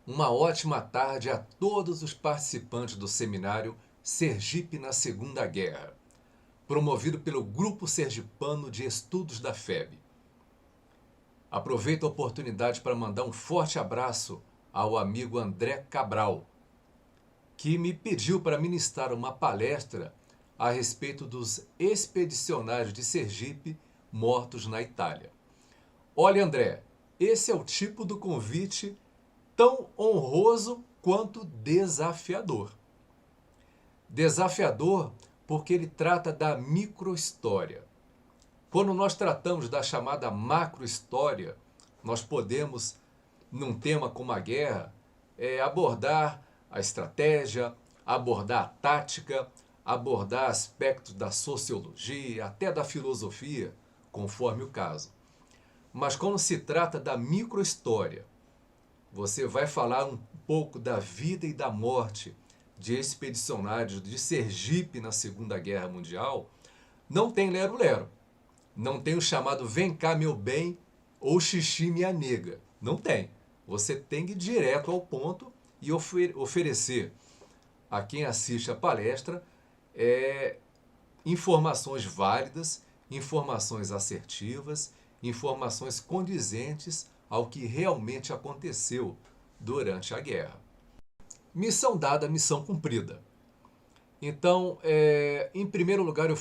Uma ótima tarde a todos os participantes do seminário Sergipe na Segunda Guerra, promovido pelo Grupo Sergipano de Estudos da FEB. Aproveito a oportunidade para mandar um forte abraço ao amigo André Cabral, que me pediu para ministrar uma palestra a respeito dos expedicionários de Sergipe mortos na Itália. Olha, André, esse é o tipo do convite tão honroso quanto desafiador. Desafiador porque ele trata da microhistória. Quando nós tratamos da chamada macrohistória, nós podemos, num tema como a guerra, abordar a estratégia, abordar a tática, abordar aspectos da sociologia, até da filosofia, conforme o caso. Mas quando se trata da microhistória, você vai falar um pouco da vida e da morte de expedicionários de Sergipe na Segunda Guerra Mundial, não tem lero-lero. Não tem o chamado vem cá meu bem ou xixi minha nega. Não tem. Você tem que ir direto ao ponto e oferecer a quem assiste a palestra informações válidas, informações assertivas, informações condizentes ao que realmente aconteceu durante a guerra. Missão dada, missão cumprida. Então, em primeiro lugar, eu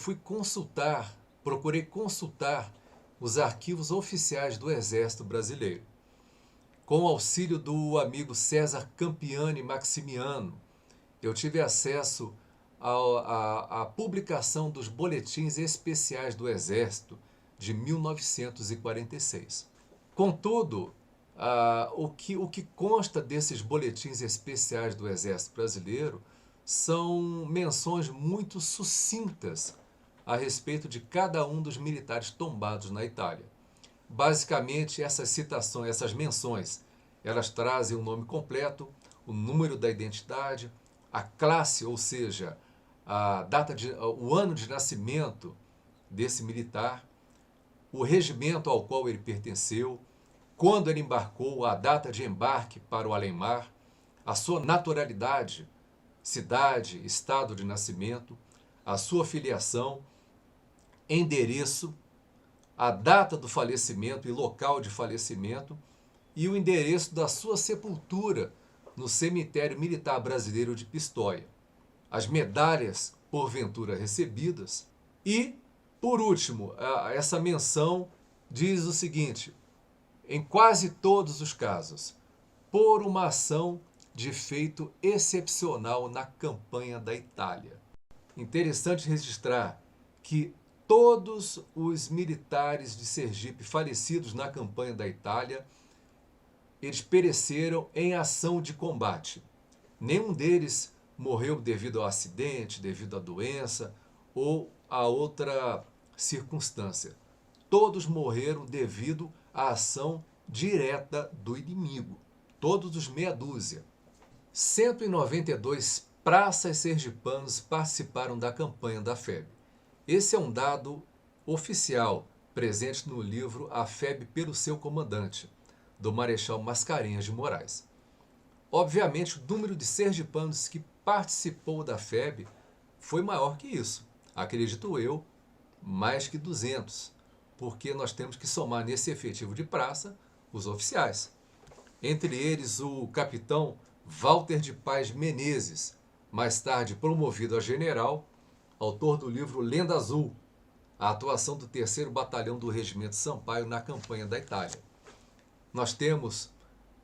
procurei consultar os arquivos oficiais do Exército Brasileiro. Com o auxílio do amigo César Campiani Maximiano, eu tive acesso à publicação dos boletins especiais do Exército de 1946. Contudo, o que consta desses boletins especiais do Exército Brasileiro são menções muito sucintas a respeito de cada um dos militares tombados na Itália. Basicamente, essas citações, essas menções, elas trazem o nome completo, o número da identidade, a classe, ou seja, o ano de nascimento desse militar, o regimento ao qual ele pertenceu, quando ele embarcou, a data de embarque para o além-mar, a sua naturalidade, cidade, estado de nascimento, a sua filiação, endereço, a data do falecimento e local de falecimento e o endereço da sua sepultura no cemitério militar brasileiro de Pistoia, as medalhas porventura recebidas e, por último, essa menção diz o seguinte: em quase todos os casos, por uma ação de feito excepcional na campanha da Itália. Interessante registrar que todos os militares de Sergipe falecidos na campanha da Itália, eles pereceram em ação de combate. Nenhum deles morreu devido ao acidente, devido à doença ou a outra circunstância. Todos morreram devido à ação direta do inimigo. Todos os meia dúzia. 192 praças sergipanos participaram da campanha da FEB. Esse é um dado oficial, presente no livro A FEB pelo seu comandante, do Marechal Mascarenhas de Moraes. Obviamente, o número de sergipanos que participou da FEB foi maior que isso. Acredito eu, mais que 200, porque nós temos que somar nesse efetivo de praça os oficiais. Entre eles, o capitão Walter de Paz Menezes, mais tarde promovido a general, autor do livro Lenda Azul, a atuação do 3º Batalhão do Regimento Sampaio na campanha da Itália. Nós temos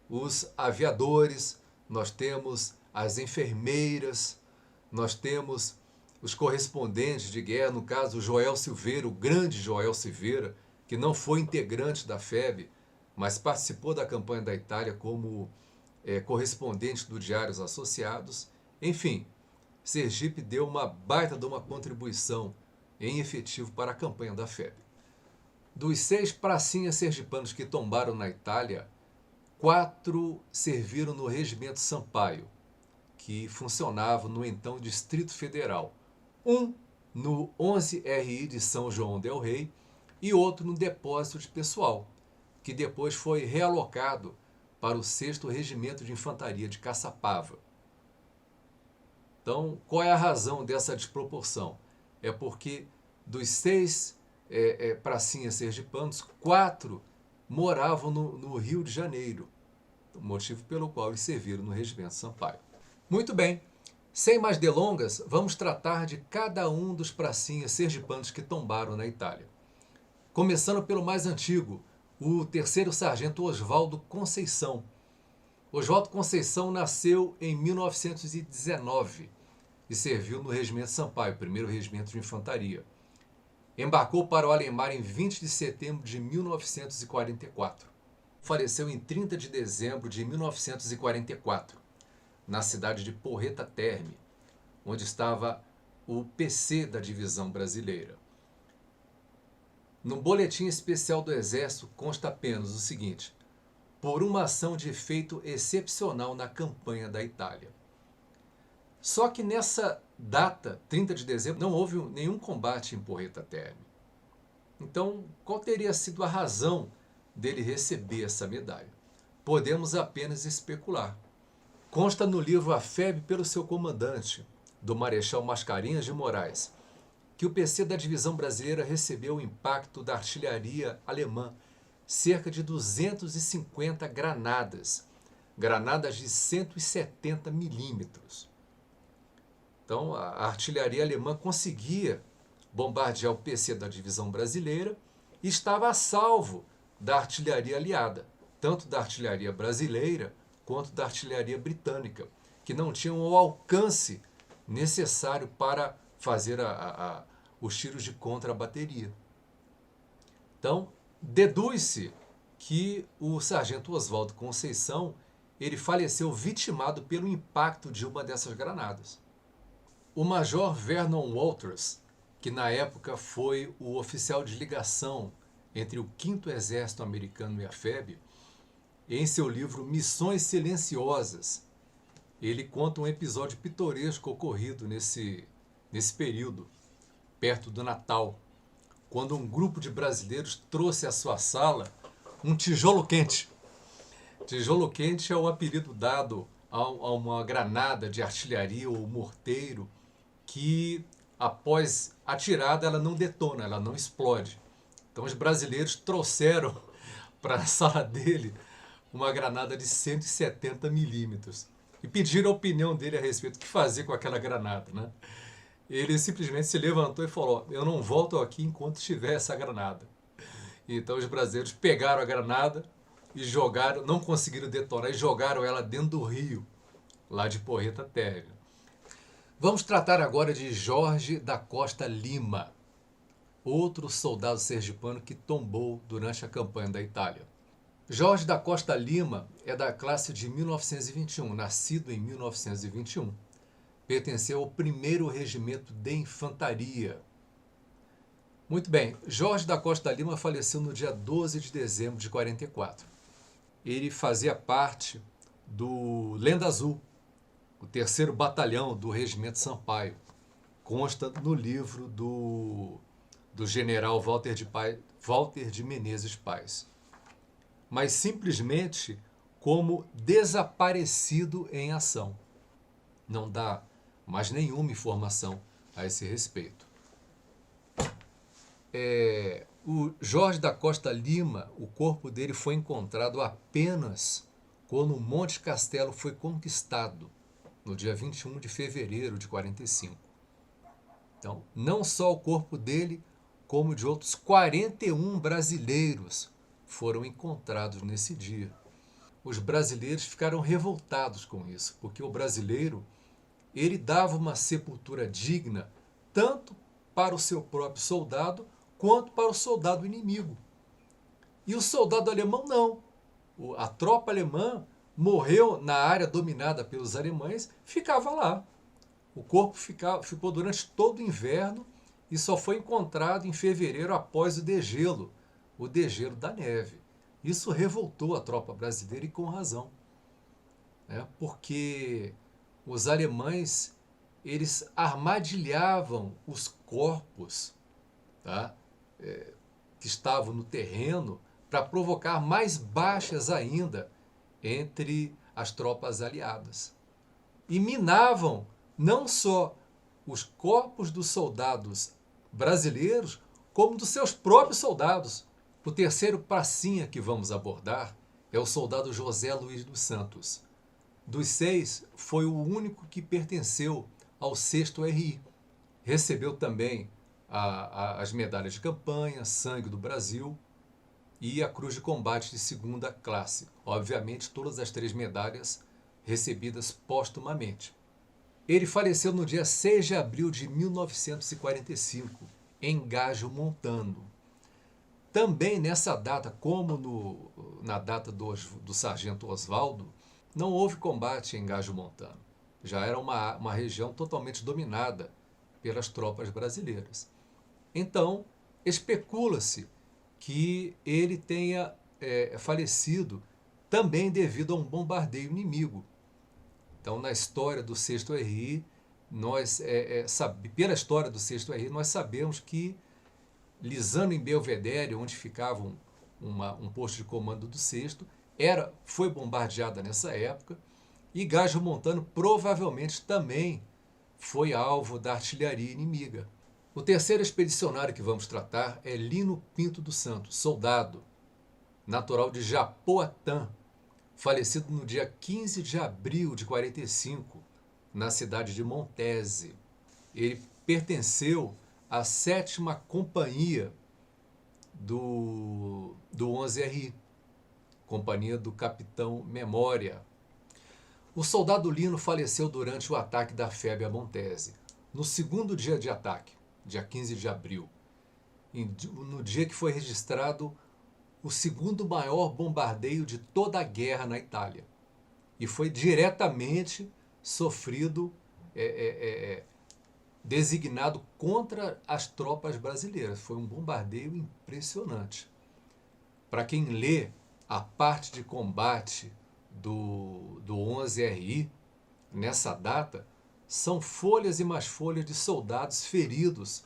os aviadores, nós temos as enfermeiras, nós temos os correspondentes de guerra, no caso o Joel Silveira, o grande Joel Silveira, que não foi integrante da FEB, mas participou da campanha da Itália como correspondente do Diários Associados. Enfim, Sergipe deu uma baita de uma contribuição em efetivo para a campanha da FEB. Dos 6 pracinhas sergipanos que tombaram na Itália, 4 serviram no Regimento Sampaio, que funcionava no então Distrito Federal. Um no 11RI de São João del Rei e outro no Depósito de Pessoal, que depois foi realocado para o 6º Regimento de Infantaria de Caçapava. Então, qual é a razão dessa desproporção? É porque dos 6 pracinhas sergipanos, 4 moravam no Rio de Janeiro, motivo pelo qual eles serviram no Regimento Sampaio. Muito bem, sem mais delongas, vamos tratar de cada um dos pracinhas sergipanos que tombaram na Itália. Começando pelo mais antigo, o 3º Sargento Oswaldo Conceição. Oswaldo Conceição nasceu em 1919 e serviu no Regimento Sampaio, 1º Regimento de Infantaria. Embarcou para o além-mar em 20 de setembro de 1944. Faleceu em 30 de dezembro de 1944, na cidade de Porreta Terme, onde estava o PC da Divisão Brasileira. No boletim especial do Exército consta apenas o seguinte: por uma ação de efeito excepcional na campanha da Itália. Só que nessa data, 30 de dezembro, não houve nenhum combate em Porreta Terme. Então, qual teria sido a razão dele receber essa medalha? Podemos apenas especular. Consta no livro A Febre pelo seu comandante, do Marechal Mascarenhas de Moraes, que o PC da Divisão Brasileira recebeu o impacto da artilharia alemã, cerca de 250 granadas de 170 milímetros. Então, a artilharia alemã conseguia bombardear o PC da Divisão Brasileira e estava a salvo da artilharia aliada, tanto da artilharia brasileira quanto da artilharia britânica, que não tinham o alcance necessário para fazer os tiros de contra-bateria. Então, deduz-se que o sargento Oswaldo Conceição ele faleceu vitimado pelo impacto de uma dessas granadas. O major Vernon Walters, que na época foi o oficial de ligação entre o 5º Exército Americano e a FEB, em seu livro Missões Silenciosas, ele conta um episódio pitoresco ocorrido nesse período, perto do Natal, quando um grupo de brasileiros trouxe à sua sala um tijolo quente. Tijolo quente é o apelido dado a uma granada de artilharia ou morteiro que, após atirada, ela não detona, ela não explode. Então os brasileiros trouxeram para a sala dele uma granada de 170 milímetros e pediram a opinião dele a respeito do que fazer com aquela granada, né? Ele simplesmente se levantou e falou: eu não volto aqui enquanto tiver essa granada. Então os brasileiros pegaram a granada e jogaram, não conseguiram detonar, e jogaram ela dentro do rio, lá de Porreta Terme. Vamos tratar agora de Jorge da Costa Lima, outro soldado sergipano que tombou durante a campanha da Itália. Jorge da Costa Lima é da classe de 1921, nascido em 1921. Pertenceu ao 1º Regimento de Infantaria. Muito bem, Jorge da Costa Lima faleceu no dia 12 de dezembro de 44. Ele fazia parte do Lenda Azul, o 3º Batalhão do Regimento Sampaio. Consta no livro do general Walter de Menezes Paz. Mas simplesmente como desaparecido em ação. Não dá mais nenhuma informação a esse respeito. O Jorge da Costa Lima, o corpo dele foi encontrado apenas quando o Monte Castelo foi conquistado, no dia 21 de fevereiro de 45. Então, não só o corpo dele, como de outros 41 brasileiros foram encontrados nesse dia. Os brasileiros ficaram revoltados com isso, porque o brasileiro ele dava uma sepultura digna tanto para o seu próprio soldado quanto para o soldado inimigo. E o soldado alemão não. A tropa alemã morreu na área dominada pelos alemães, ficava lá. O corpo ficou durante todo o inverno e só foi encontrado em fevereiro após o degelo da neve. Isso revoltou a tropa brasileira e com razão, né? Porque os alemães eles armadilhavam os corpos, tá? Que estavam no terreno para provocar mais baixas ainda entre as tropas aliadas. E minavam não só os corpos dos soldados brasileiros, como dos seus próprios soldados. O terceiro pracinha que vamos abordar é o soldado José Luiz dos Santos. Dos 6, foi o único que pertenceu ao 6º RI. Recebeu também as medalhas de campanha, Sangue do Brasil e a Cruz de Combate de 2ª classe. Obviamente, todas as 3 medalhas recebidas póstumamente. Ele faleceu no dia 6 de abril de 1945, em Gajo Montano. Também nessa data, como na data do sargento Oswaldo, não houve combate em Gajo Montano. Já era uma região totalmente dominada pelas tropas brasileiras. Então, especula-se que ele tenha falecido também devido a um bombardeio inimigo. Então, na história do 6º RI, pela história do 6º RI, nós sabemos que Lisano, em Belvedere, onde ficava um posto de comando do 6º, foi bombardeada nessa época, e Gajo Montano provavelmente também foi alvo da artilharia inimiga. O terceiro expedicionário que vamos tratar é Lino Pinto dos Santos, soldado, natural de Japoatã, falecido no dia 15 de abril de 45, na cidade de Montese. Ele pertenceu à 7ª Companhia do 11RI, companhia do capitão Memória. O soldado Lino faleceu durante o ataque da FEB a Montese, no 2º dia de ataque, dia 15 de abril, no dia que foi registrado o 2º maior bombardeio de toda a guerra na Itália. E foi diretamente sofrido, designado contra as tropas brasileiras. Foi um bombardeio impressionante. Para quem lê a parte de combate do 11RI, nessa data, são folhas e mais folhas de soldados feridos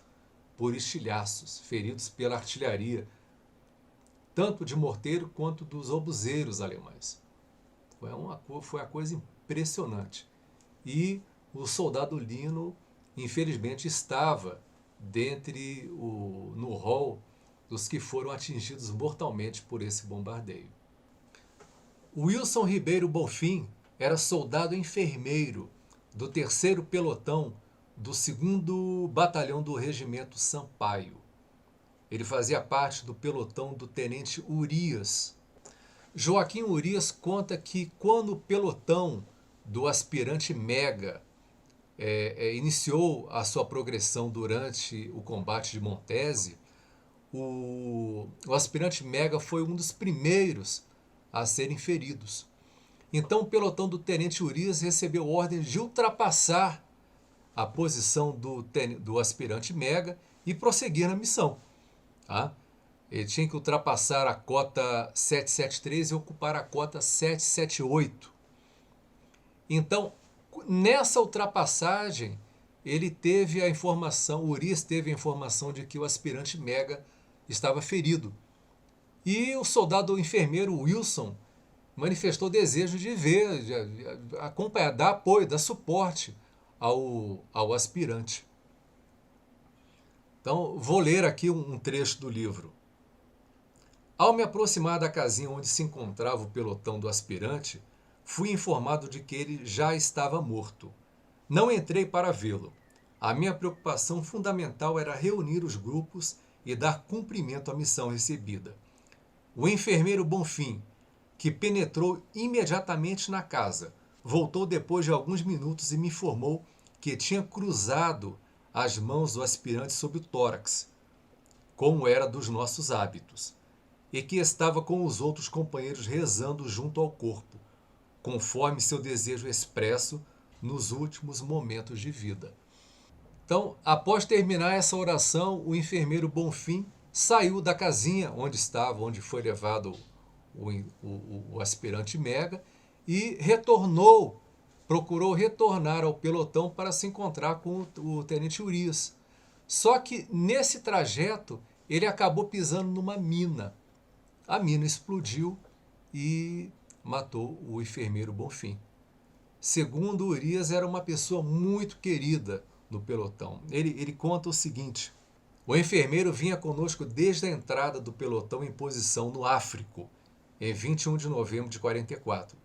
por estilhaços, feridos pela artilharia, tanto de morteiro quanto dos obuseiros alemães. Foi uma coisa impressionante. E o soldado Lino, infelizmente, estava no rol dos que foram atingidos mortalmente por esse bombardeio. Wilson Ribeiro Bonfim era soldado enfermeiro do 3º Pelotão do 2º Batalhão do Regimento Sampaio. Ele fazia parte do pelotão do tenente Urias. Joaquim Urias conta que quando o pelotão do aspirante Mega iniciou a sua progressão durante o combate de Montese, o aspirante Mega foi um dos primeiros a serem feridos. Então o pelotão do tenente Urias recebeu ordem de ultrapassar a posição do aspirante Mega e prosseguir na missão. Tá? Ele tinha que ultrapassar a cota 773 e ocupar a cota 778. Então, nessa ultrapassagem, ele teve a informação, o Urias teve a informação de que o aspirante Mega estava ferido. E o soldado enfermeiro Wilson manifestou desejo de ver, de acompanhar, dar apoio, dar suporte ao aspirante. Então, vou ler aqui um trecho do livro. Ao me aproximar da casinha onde se encontrava o pelotão do aspirante, fui informado de que ele já estava morto. Não entrei para vê-lo. A minha preocupação fundamental era reunir os grupos e dar cumprimento à missão recebida. O enfermeiro Bonfim, que penetrou imediatamente na casa, voltou depois de alguns minutos e me informou que tinha cruzado as mãos do aspirante sob o tórax, como era dos nossos hábitos, e que estava com os outros companheiros rezando junto ao corpo, conforme seu desejo expresso nos últimos momentos de vida. Então, após terminar essa oração, o enfermeiro Bonfim saiu da casinha onde foi levado o aspirante Mega e procurou retornar ao pelotão para se encontrar com o tenente Urias. Só que nesse trajeto ele acabou pisando numa mina. A mina explodiu e matou o enfermeiro Bonfim. Segundo Urias, era uma pessoa muito querida no pelotão. Ele conta o seguinte: o enfermeiro vinha conosco desde a entrada do pelotão em posição no Áfrico, em 21 de novembro de 44,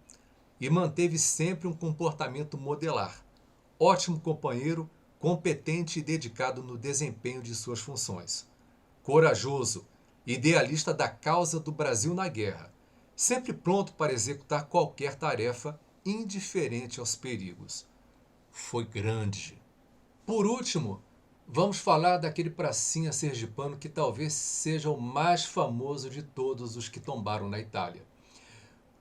e manteve sempre um comportamento modelar. Ótimo companheiro, competente e dedicado no desempenho de suas funções. Corajoso, idealista da causa do Brasil na guerra, sempre pronto para executar qualquer tarefa, indiferente aos perigos. Foi grande. Por último, vamos falar daquele pracinha sergipano que talvez seja o mais famoso de todos os que tombaram na Itália.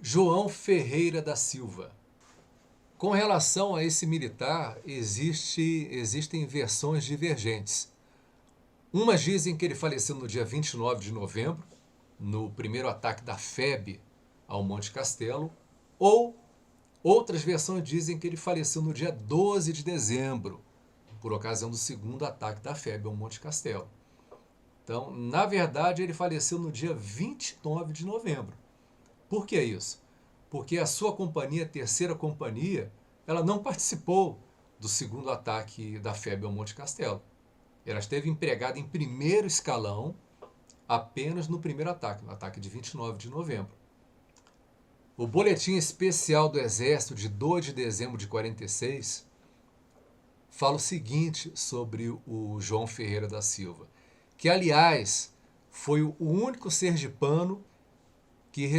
João Ferreira da Silva. Com relação a esse militar, existem versões divergentes. Umas dizem que ele faleceu no dia 29 de novembro, no primeiro ataque da FEB ao Monte Castelo, ou outras versões dizem que ele faleceu no dia 12 de dezembro, por ocasião do segundo ataque da FEB ao Monte Castelo. Então, na verdade, ele faleceu no dia 29 de novembro. Por que isso? Porque a sua companhia, a terceira companhia, ela não participou do segundo ataque da FEB ao Monte Castelo. Ela esteve empregada em primeiro escalão apenas no primeiro ataque, no ataque de 29 de novembro. O boletim especial do Exército de 2 de dezembro de 46 fala o seguinte sobre o João Ferreira da Silva, que, aliás, foi o único sergipano que,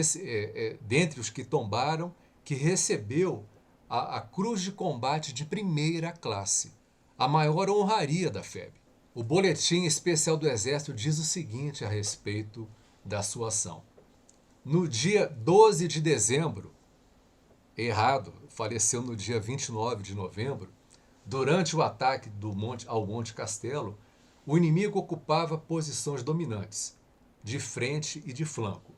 dentre os que tombaram, que recebeu a Cruz de Combate de primeira classe, a maior honraria da FEB. O Boletim Especial do Exército diz o seguinte a respeito da sua ação. No dia 12 de dezembro, faleceu no dia 29 de novembro, durante o ataque ao Monte Castelo, o inimigo ocupava posições dominantes, de frente e de flanco.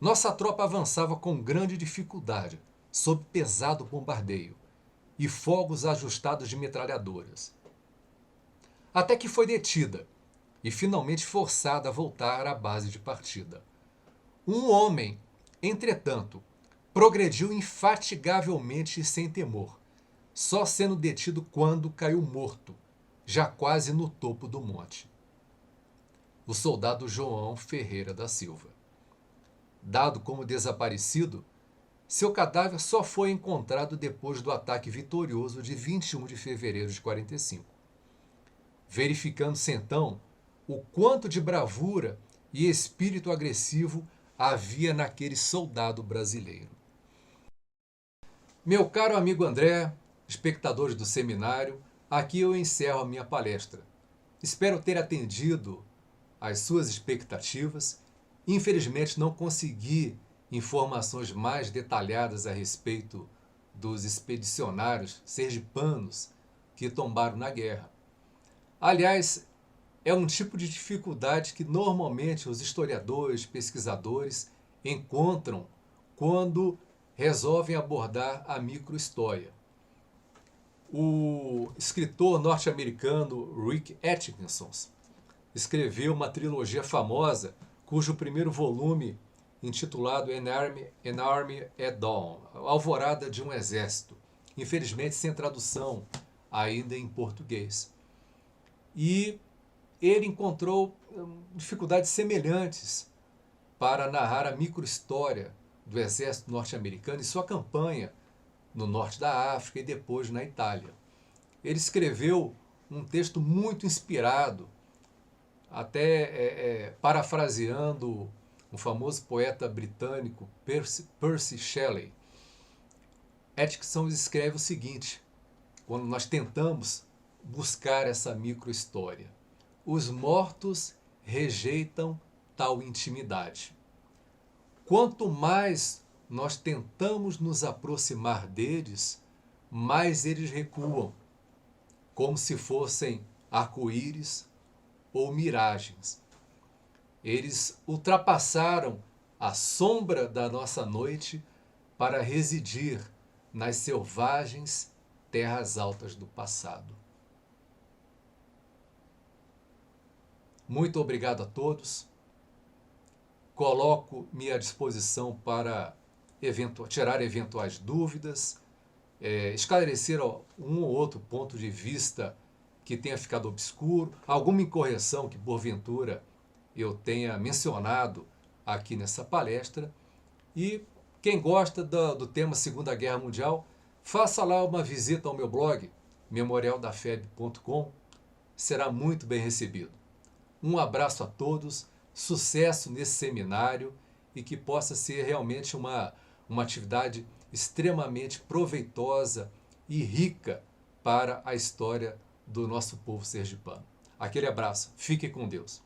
Nossa tropa avançava com grande dificuldade, sob pesado bombardeio e fogos ajustados de metralhadoras. Até que foi detida e finalmente forçada a voltar à base de partida. Um homem, entretanto, progrediu infatigavelmente e sem temor, só sendo detido quando caiu morto, já quase no topo do monte. O soldado João Ferreira da Silva. Dado como desaparecido, seu cadáver só foi encontrado depois do ataque vitorioso de 21 de fevereiro de 45. Verificando-se então o quanto de bravura e espírito agressivo havia naquele soldado brasileiro. Meu caro amigo André, espectadores do seminário, aqui eu encerro a minha palestra. Espero ter atendido às suas expectativas. Infelizmente não consegui informações mais detalhadas a respeito dos expedicionários sergipanos que tombaram na guerra. Aliás, é um tipo de dificuldade que normalmente os historiadores, pesquisadores encontram quando resolvem abordar a microhistória. O escritor norte-americano Rick Atkinson escreveu uma trilogia famosa cujo primeiro volume, intitulado An Army at Dawn, Alvorada de um Exército, infelizmente sem tradução ainda em português. E ele encontrou dificuldades semelhantes para narrar a microhistória do exército norte-americano e sua campanha no norte da África e depois na Itália. Ele escreveu um texto muito inspirado, até parafraseando um famoso poeta britânico, Percy Shelley. Atkinson escreve o seguinte, quando nós tentamos buscar essa microhistória: os mortos rejeitam tal intimidade. Quanto mais nós tentamos nos aproximar deles, mais eles recuam, como se fossem arco-íris ou miragens. Eles ultrapassaram a sombra da nossa noite para residir nas selvagens terras altas do passado. Muito obrigado a todos. Coloco-me à disposição para tirar eventuais dúvidas, esclarecer um ou outro ponto de vista que tenha ficado obscuro, alguma incorreção que porventura eu tenha mencionado aqui nessa palestra. E quem gosta do tema Segunda Guerra Mundial, faça lá uma visita ao meu blog, memorialdafeb.com, será muito bem recebido. Um abraço a todos, sucesso nesse seminário e que possa ser realmente uma atividade extremamente proveitosa e rica para a história do nosso povo sergipano. Aquele abraço, fique com Deus.